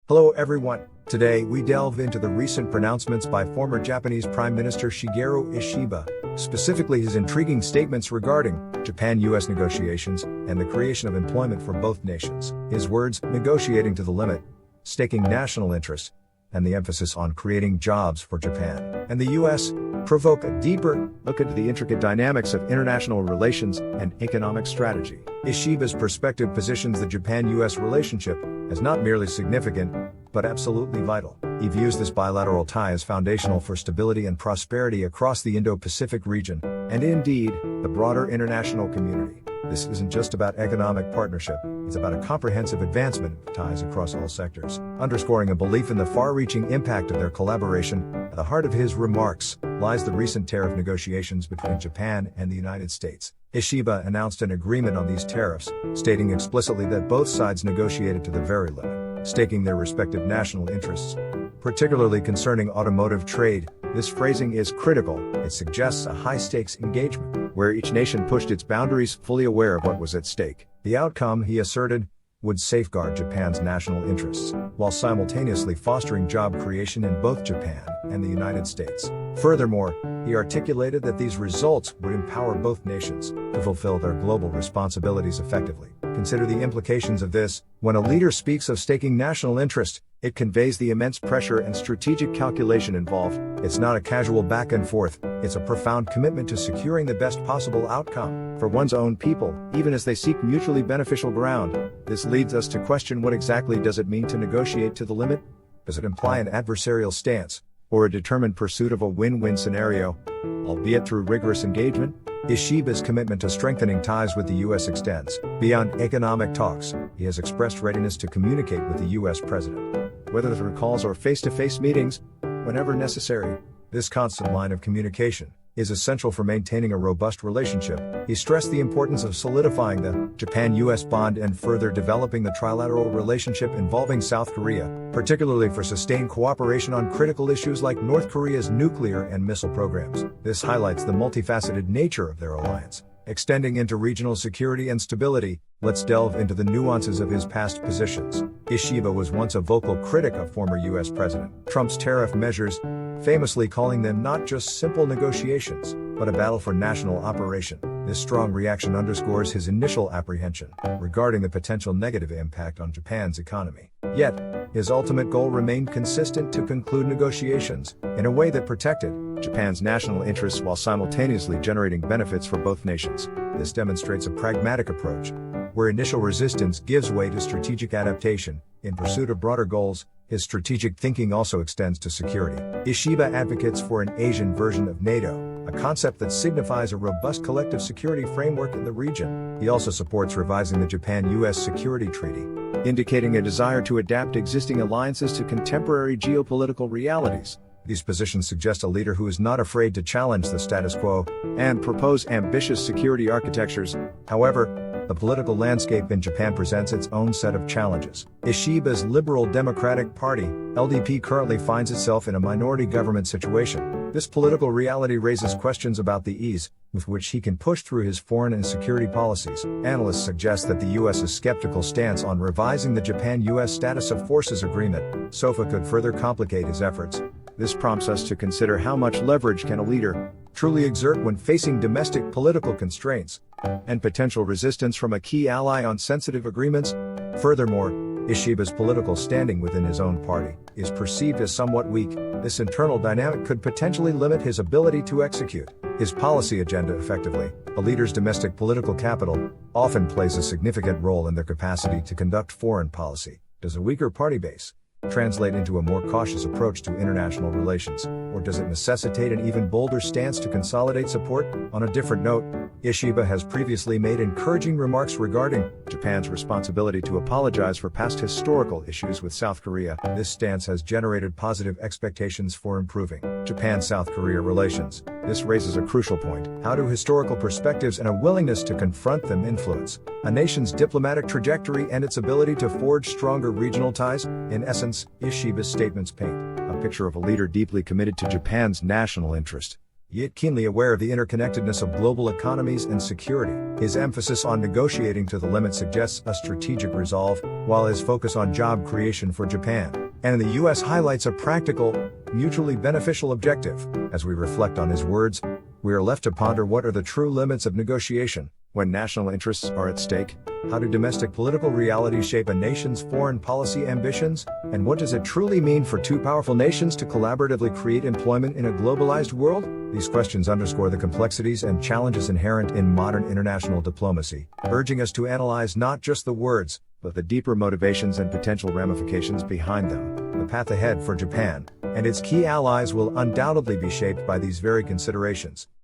Hello everyone. Today we delve into the recent pronouncements by former Japanese Prime Minister Shigeru Ishiba, specifically his intriguing statements regarding Japan-US negotiations and the creation of employment for both nations. His words, negotiating to the limit, staking national interest, and the emphasis on creating jobs for Japan and the US, provoke a deeper look into the intricate dynamics of international relations and economic strategy. Ishiba's perspective positions the Japan-US relationship as not merely significant, but absolutely vital. He views this bilateral tie as foundational for stability and prosperity across the Indo-Pacific region, and indeed, the broader international community. This isn't just about economic partnership, it's about a comprehensive advancement of ties across all sectors, underscoring a belief in the far-reaching impact of their collaboration. At the heart of his remarks lies the recent tariff negotiations between Japan and the United States. Ishiba announced an agreement on these tariffs, stating explicitly that both sides negotiated to the very limit, staking their respective national interests. Particularly concerning automotive trade, this phrasing is critical. It suggests a high-stakes engagement, where each nation pushed its boundaries, fully aware of what was at stake. The outcome, he asserted, would safeguard Japan's national interests, while simultaneously fostering job creation in both Japan and the United States. Furthermore, he articulated that these results would empower both nations to fulfill their global responsibilities effectively. Consider the implications of this. When a leader speaks of staking national interest, it conveys the immense pressure and strategic calculation involved. It's not a casual back and forth, it's a profound commitment to securing the best possible outcome for one's own people, even as they seek mutually beneficial ground. This leads us to question, what exactly does it mean to negotiate to the limit? Does it imply an adversarial stance, or a determined pursuit of a win-win scenario, albeit through rigorous engagement? Ishiba's commitment to strengthening ties with the U.S. extends beyond economic talks. He has expressed readiness to communicate with the U.S. president, whether through calls or face-to-face meetings, whenever necessary. This constant line of communication is essential for maintaining a robust relationship. He stressed the importance of solidifying the Japan-US bond and further developing the trilateral relationship involving South Korea, particularly for sustained cooperation on critical issues like North Korea's nuclear and missile programs. This highlights the multifaceted nature of their alliance. Extending into regional security and stability, let's delve into the nuances of his past positions. Ishiba was once a vocal critic of former U.S. President Trump's tariff measures, famously calling them not just simple negotiations, but a battle for national operation. This strong reaction underscores his initial apprehension regarding the potential negative impact on Japan's economy. Yet, his ultimate goal remained consistent: to conclude negotiations in a way that protected Japan's national interests while simultaneously generating benefits for both nations. This demonstrates a pragmatic approach, where initial resistance gives way to strategic adaptation in pursuit of broader goals. His strategic thinking also extends to security. Ishiba advocates for an Asian version of NATO, a concept that signifies a robust collective security framework in the region. He also supports revising the Japan-US Security Treaty, indicating a desire to adapt existing alliances to contemporary geopolitical realities. These positions suggest a leader who is not afraid to challenge the status quo and propose ambitious security architectures. However, the political landscape in Japan presents its own set of challenges. Ishiba's Liberal Democratic Party, LDP, currently finds itself in a minority government situation. This political reality raises questions about the ease with which he can push through his foreign and security policies. Analysts suggest that the U.S.'s skeptical stance on revising the Japan-US Status of Forces Agreement, SOFA, could further complicate his efforts. This prompts us to consider how much leverage can a leader truly exert when facing domestic political constraints and potential resistance from a key ally on sensitive agreements. Furthermore, Ishiba's political standing within his own party is perceived as somewhat weak. This internal dynamic could potentially limit his ability to execute his policy agenda effectively. A leader's domestic political capital often plays a significant role in their capacity to conduct foreign policy. Does a weaker party base translate into a more cautious approach to international relations, or does it necessitate an even bolder stance to consolidate support? On a different note, Ishiba has previously made encouraging remarks regarding Japan's responsibility to apologize for past historical issues with South Korea. This stance has generated positive expectations for improving Japan-South Korea relations. This raises a crucial point: how do historical perspectives and a willingness to confront them influence a nation's diplomatic trajectory and its ability to forge stronger regional ties? In essence, Ishiba's statements paint a picture of a leader deeply committed to Japan's national interest yet keenly aware of the interconnectedness of global economies and security. His emphasis on negotiating to the limit suggests a strategic resolve, while his focus on job creation for Japan and the U.S. highlights a practical, mutually beneficial objective. As we reflect on his words, we are left to ponder what are the true limits of negotiation when national interests are at stake. How do domestic political realities shape a nation's foreign policy ambitions? And what does it truly mean for two powerful nations to collaboratively create employment in a globalized world? These questions underscore the complexities and challenges inherent in modern international diplomacy, urging us to analyze not just the words, but the deeper motivations and potential ramifications behind them. The path ahead for Japan and its key allies will undoubtedly be shaped by these very considerations.